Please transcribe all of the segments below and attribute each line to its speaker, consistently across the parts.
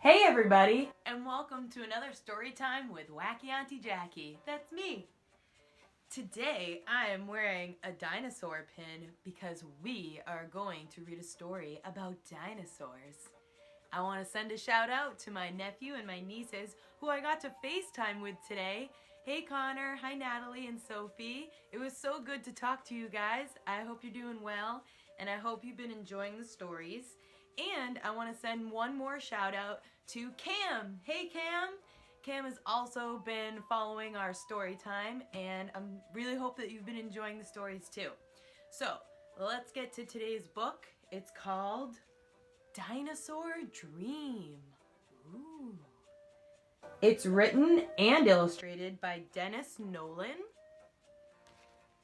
Speaker 1: Hey everybody, and welcome to another story time with Wacky Auntie Jackie. That's me. Today I am wearing a dinosaur pin because we are going to read a story about dinosaurs. I want to send a shout out to my nephew and my nieces who I got to FaceTime with today. Hey Connor, hi Natalie and Sophie. It was so good to talk to you guys. I hope you're doing well and I hope you've been enjoying the stories. And I want to send one more shout out to Cam. Hey Cam! Cam has also been following our story time and I really hope that you've been enjoying the stories too. So let's get to today's book. It's called Dinosaur Dream. Ooh. It's written and illustrated by Nolan.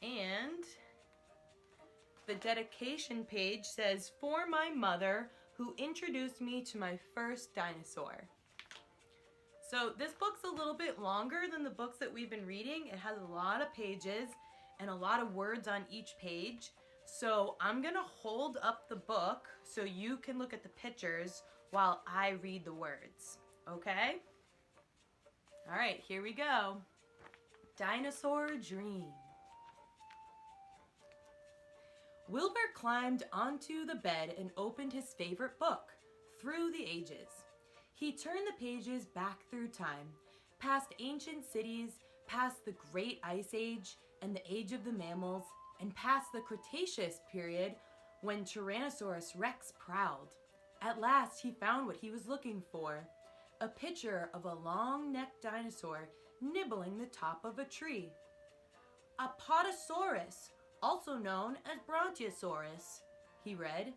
Speaker 1: And the dedication page says, "For my mother, who introduced me to my first dinosaur." So this book's a little bit longer than the books that we've been reading. It has a lot of pages and a lot of words on each page. So I'm gonna hold up the book so you can look at the pictures while I read the words, okay? All right, here we go. Dinosaur Dream. Wilbur climbed onto the bed and opened his favorite book, Through the Ages. He turned the pages back through time, past ancient cities, past the Great Ice Age and the Age of the Mammals, and past the Cretaceous period when Tyrannosaurus Rex prowled. At last he found what he was looking for, a picture of a long-necked dinosaur nibbling the top of a tree. Apatosaurus, also known as Brontosaurus, he read,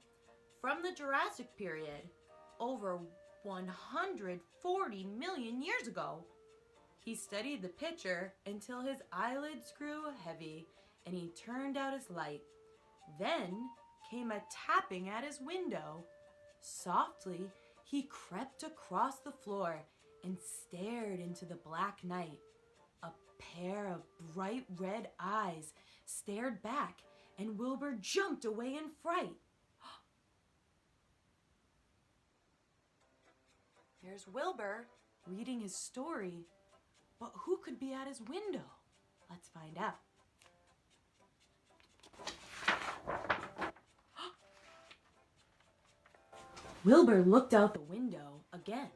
Speaker 1: from the Jurassic period, over 140 million years ago. He studied the picture until his eyelids grew heavy and he turned out his light. Then came a tapping at his window. Softly, he crept across the floor and stared into the black night. A pair of bright red eyes stared back, and Wilbur jumped away in fright. There's Wilbur reading his story, but who could be at his window? Let's find out. Wilbur looked out the window again.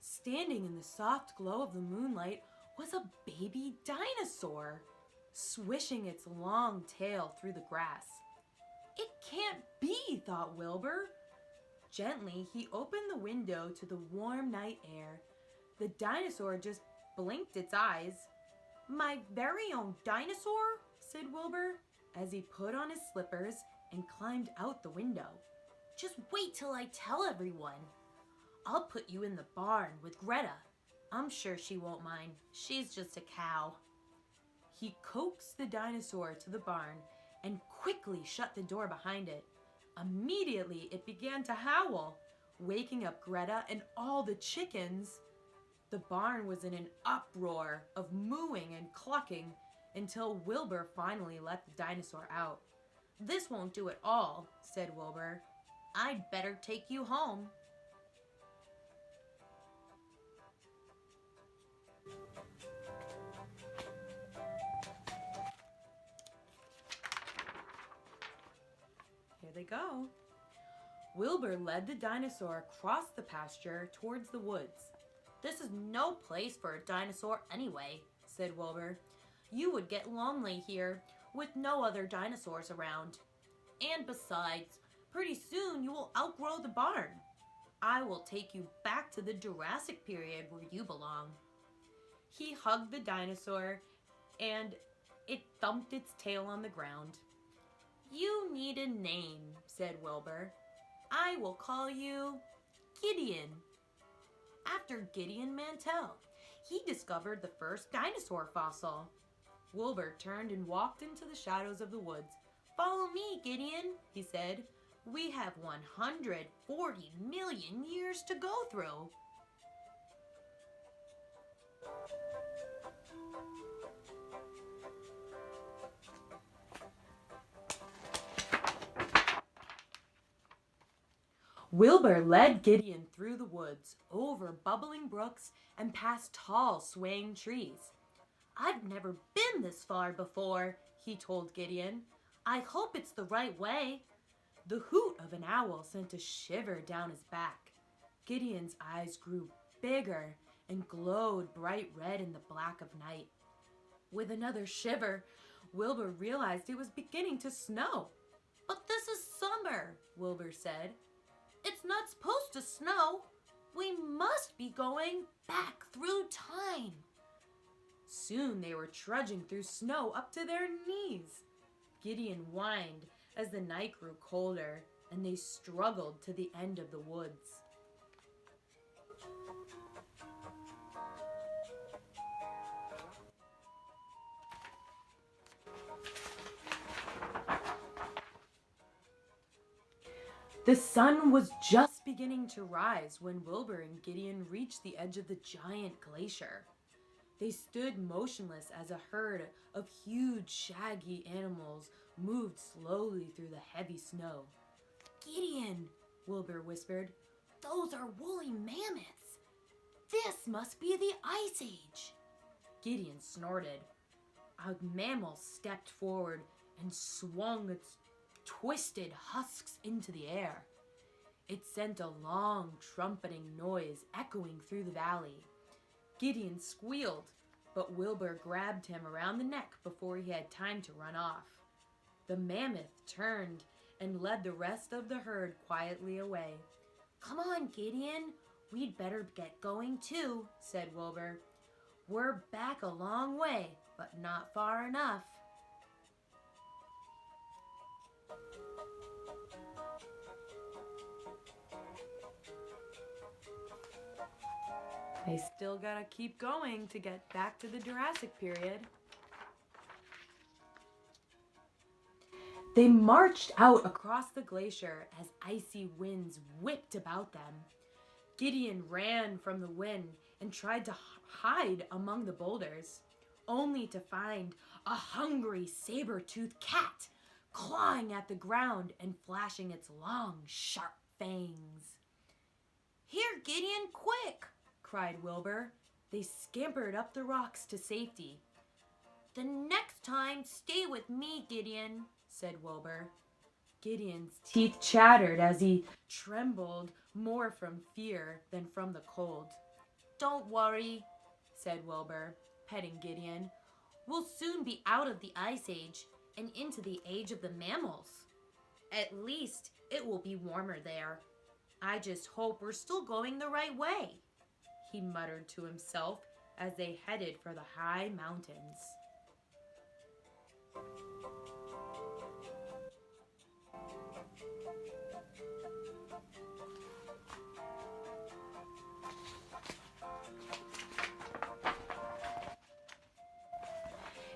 Speaker 1: Standing in the soft glow of the moonlight was a baby dinosaur, swishing its long tail through the grass. It can't be, thought Wilbur. Gently, he opened the window to the warm night air. The dinosaur just blinked its eyes. "My very own dinosaur?" said Wilbur, as he put on his slippers and climbed out the window. "Just wait till I tell everyone. I'll put you in the barn with Greta. I'm sure she won't mind. She's just a cow." He coaxed the dinosaur to the barn and quickly shut the door behind it. Immediately, it began to howl, waking up Greta and all the chickens. The barn was in an uproar of mooing and clucking until Wilbur finally let the dinosaur out. "This won't do at all," said Wilbur. "I'd better take you home." Here they go. Wilbur led the dinosaur across the pasture towards the woods. "This is no place for a dinosaur anyway," said Wilbur. "You would get lonely here with no other dinosaurs around. And besides, pretty soon you will outgrow the barn. I will take you back to the Jurassic period where you belong." He hugged the dinosaur and it thumped its tail on the ground. "You need a name," said Wilbur. "I will call you Gideon, after Gideon Mantell. He discovered the first dinosaur fossil." Wilbur turned and walked into the shadows of the woods. "Follow me, Gideon," he said. "We have 140 million years to go through." Wilbur led Gideon through the woods, over bubbling brooks, and past tall, swaying trees. "I've never been this far before," he told Gideon. "I hope it's the right way." The hoot of an owl sent a shiver down his back. Gideon's eyes grew bigger and glowed bright red in the black of night. With another shiver, Wilbur realized it was beginning to snow. "But this is summer," Wilbur said. "It's not supposed to snow. We must be going back through time." Soon they were trudging through snow up to their knees. Gideon whined as the night grew colder, and they struggled to the end of the woods. The sun was just beginning to rise when Wilbur and Gideon reached the edge of the giant glacier. They stood motionless as a herd of huge, shaggy animals moved slowly through the heavy snow. "Gideon," Wilbur whispered, "those are woolly mammoths. This must be the Ice Age." Gideon snorted. A mammal stepped forward and swung its twisted husks into the air. It sent a long, trumpeting noise echoing through the valley. Gideon squealed, but Wilbur grabbed him around the neck before he had time to run off. The mammoth turned and led the rest of the herd quietly away. "Come on, Gideon, we'd better get going too," said Wilbur. "We're back a long way, but not far enough." They still gotta keep going to get back to the Jurassic period. They marched out across the glacier as icy winds whipped about them. Gideon ran from the wind and tried to hide among the boulders, only to find a hungry saber-toothed cat clawing at the ground and flashing its long, sharp fangs. "Here, Gideon, quick!" cried Wilbur. They scampered up the rocks to safety. "The next time, stay with me, Gideon," said Wilbur. Gideon's teeth chattered as he trembled more from fear than from the cold. "Don't worry," said Wilbur, petting Gideon. "We'll soon be out of the Ice Age and into the Age of the Mammals. At least it will be warmer there. I just hope we're still going the right way," he muttered to himself as they headed for the high mountains.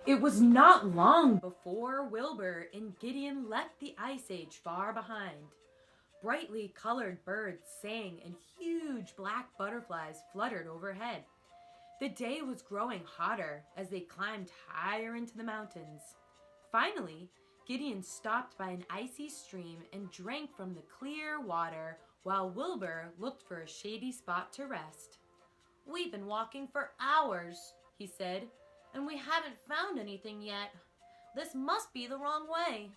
Speaker 1: It was not long before Wilbur and Gideon left the Ice Age far behind. Brightly colored birds sang and huge black butterflies fluttered overhead. The day was growing hotter as they climbed higher into the mountains. Finally, Gideon stopped by an icy stream and drank from the clear water while Wilbur looked for a shady spot to rest. "We've been walking for hours," he said, "and we haven't found anything yet. This must be the wrong way,"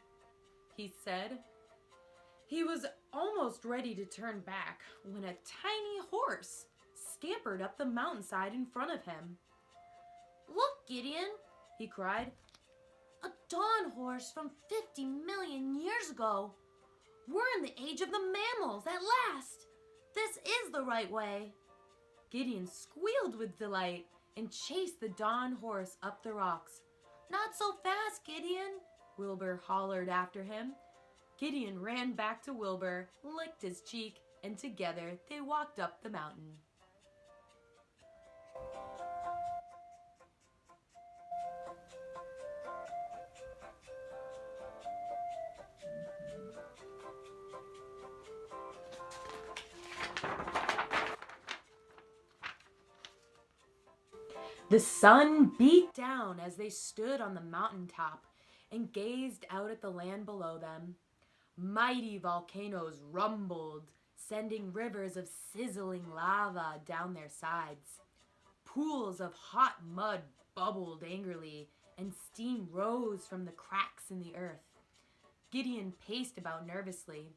Speaker 1: he said. He was almost ready to turn back when a tiny horse scampered up the mountainside in front of him. "Look, Gideon," he cried. "A dawn horse from 50 million years ago. We're in the Age of the Mammals at last. This is the right way." Gideon squealed with delight and chased the dawn horse up the rocks. "Not so fast, Gideon," Wilbur hollered after him. Gideon ran back to Wilbur, licked his cheek, and together they walked up the mountain. The sun beat down as they stood on the mountaintop and gazed out at the land below them. Mighty volcanoes rumbled, sending rivers of sizzling lava down their sides. Pools of hot mud bubbled angrily, and steam rose from the cracks in the earth. Gideon paced about nervously.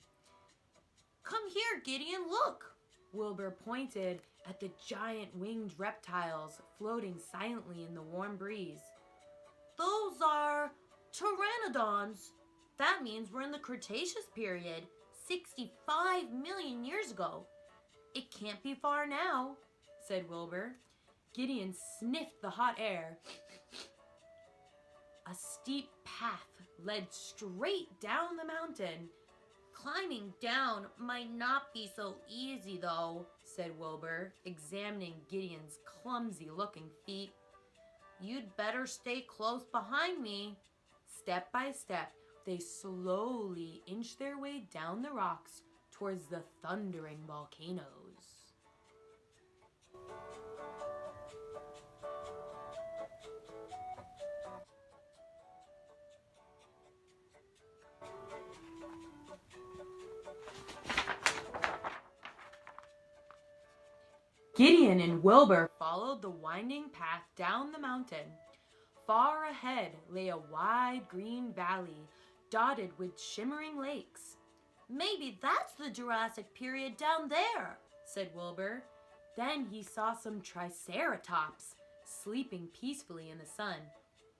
Speaker 1: "Come here, Gideon, look!" Wilbur pointed at the giant winged reptiles floating silently in the warm breeze. "Those are pteranodons. That means we're in the Cretaceous period, 65 million years ago. It can't be far now," said Wilbur. Gideon sniffed the hot air. A steep path led straight down the mountain. "Climbing down might not be so easy, though," said Wilbur, examining Gideon's clumsy-looking feet. "You'd better stay close behind me." Step by step, they slowly inched their way down the rocks towards the thundering volcanoes. Gideon and Wilbur followed the winding path down the mountain. Far ahead lay a wide green valley dotted with shimmering lakes. "Maybe that's the Jurassic period down there," said Wilbur. Then he saw some triceratops sleeping peacefully in the sun.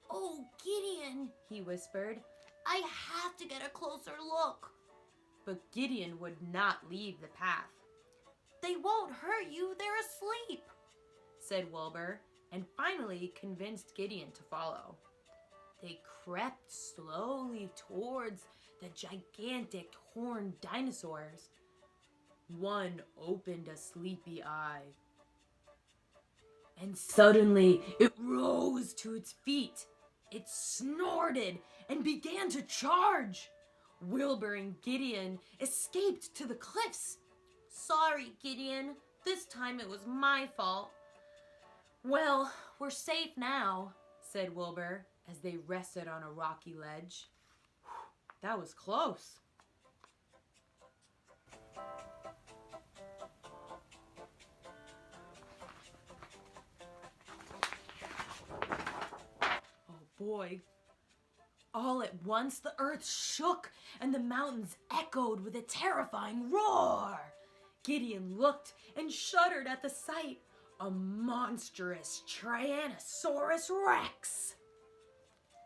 Speaker 1: "Oh, Gideon," he whispered, "I have to get a closer look." But Gideon would not leave the path. "They won't hurt you, they're asleep," said Wilbur, and finally convinced Gideon to follow. They crept slowly towards the gigantic horned dinosaurs. One opened a sleepy eye, and suddenly it rose to its feet. It snorted and began to charge. Wilbur and Gideon escaped to the cliffs. "Sorry, Gideon. This time it was my fault." "Well, we're safe now," said Wilbur as they rested on a rocky ledge. That was close. Oh boy. All at once the earth shook and the mountains echoed with a terrifying roar. Gideon looked and shuddered at the sight. A monstrous Tyrannosaurus Rex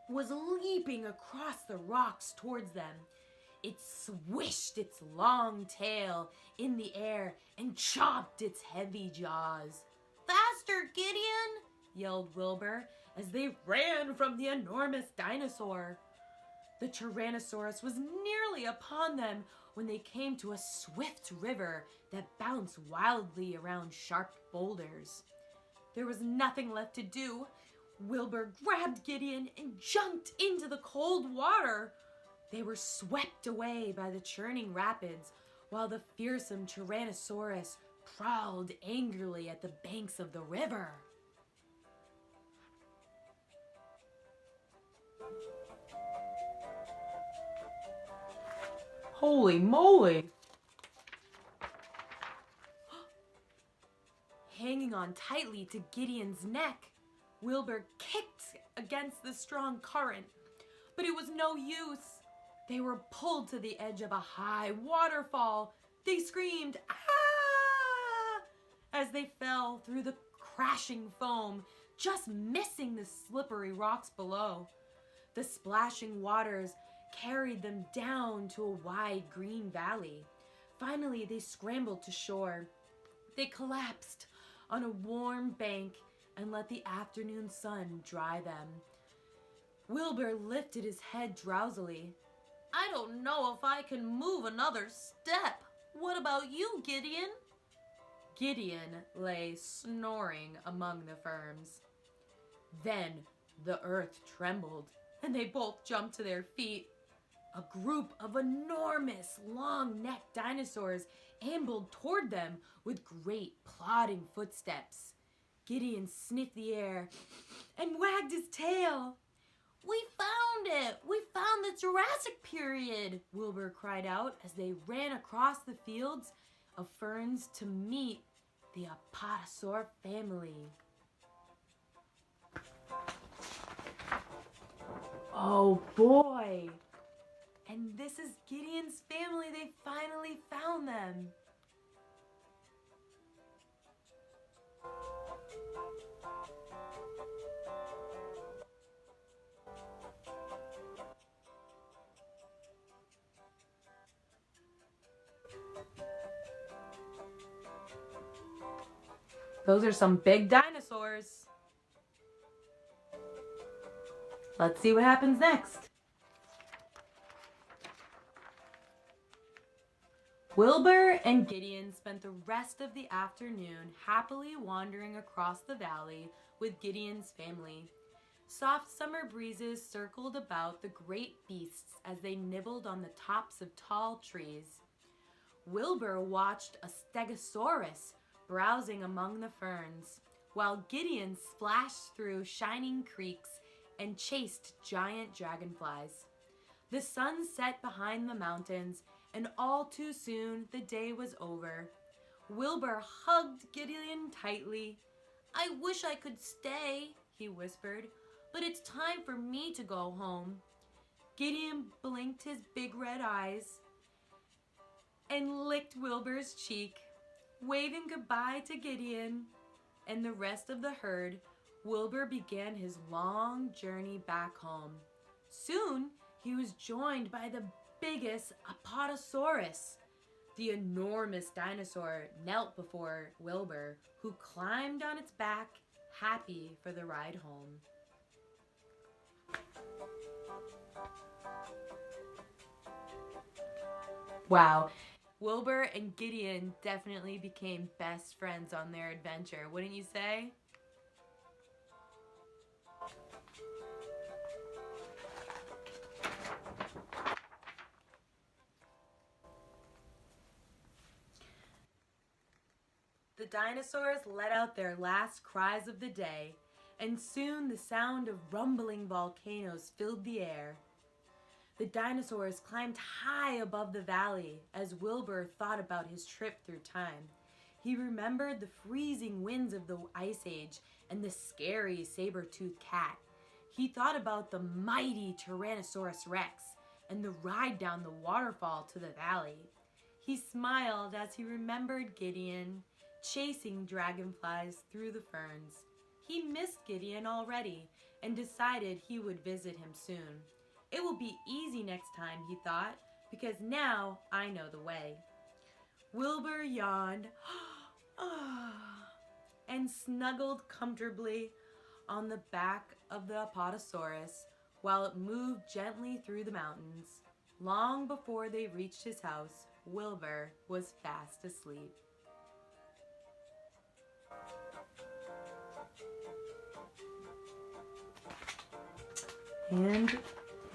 Speaker 1: was leaping across the rocks towards them. It swished its long tail in the air and chomped its heavy jaws. "Faster, Gideon!" yelled Wilbur as they ran from the enormous dinosaur. The Tyrannosaurus was nearly upon them when they came to a swift river that bounced wildly around sharp boulders. There was nothing left to do. Wilbur grabbed Gideon and jumped into the cold water. They were swept away by the churning rapids, while the fearsome Tyrannosaurus prowled angrily at the banks of the river. Holy moly! Hanging on tightly to Gideon's neck, Wilbur kicked against the strong current, but it was no use. They were pulled to the edge of a high waterfall. They screamed, "Ah!" as they fell through the crashing foam, just missing the slippery rocks below. The splashing waters carried them down to a wide green valley. Finally, they scrambled to shore. They collapsed on a warm bank and let the afternoon sun dry them. Wilbur lifted his head drowsily. "I don't know if I can move another step. What about you, Gideon?" Gideon lay snoring among the ferns. Then the earth trembled, and they both jumped to their feet. A group of enormous, long-necked dinosaurs ambled toward them with great, plodding footsteps. Gideon sniffed the air and wagged his tail. "We found it! We found the Jurassic period!" Wilbur cried out as they ran across the fields of ferns to meet the Apatosaur family. Oh boy! And this is Gideon's family. They finally found them. Those are some big dinosaurs. Let's see what happens next. Wilbur and Gideon spent the rest of the afternoon happily wandering across the valley with Gideon's family. Soft summer breezes circled about the great beasts as they nibbled on the tops of tall trees. Wilbur watched a stegosaurus browsing among the ferns, while Gideon splashed through shining creeks and chased giant dragonflies. The sun set behind the mountains, and all too soon the day was over. Wilbur hugged Gideon tightly. "I wish I could stay," he whispered, "but it's time for me to go home." Gideon blinked his big red eyes and licked Wilbur's cheek. Waving goodbye to Gideon and the rest of the herd, Wilbur began his long journey back home. Soon, he was joined by the biggest Apatosaurus. The enormous dinosaur knelt before Wilbur, who climbed on its back, happy for the ride home. Wow. Wilbur and Gideon definitely became best friends on their adventure, wouldn't you say? The dinosaurs let out their last cries of the day, and soon the sound of rumbling volcanoes filled the air. The dinosaurs climbed high above the valley as Wilbur thought about his trip through time. He remembered the freezing winds of the Ice Age and the scary saber-toothed cat. He thought about the mighty Tyrannosaurus Rex and the ride down the waterfall to the valley. He smiled as he remembered Gideon chasing dragonflies through the ferns. He missed Gideon already and decided he would visit him soon. It will be easy next time, he thought, because now I know the way. Wilbur yawned and snuggled comfortably on the back of the Apatosaurus while it moved gently through the mountains. Long before they reached his house, Wilbur was fast asleep. And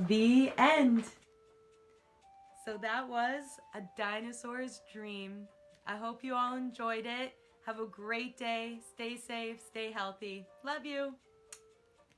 Speaker 1: the end. So that was A Dinosaur's Dream. I hope you all enjoyed it. Have a great day. Stay safe. Stay healthy. Love you.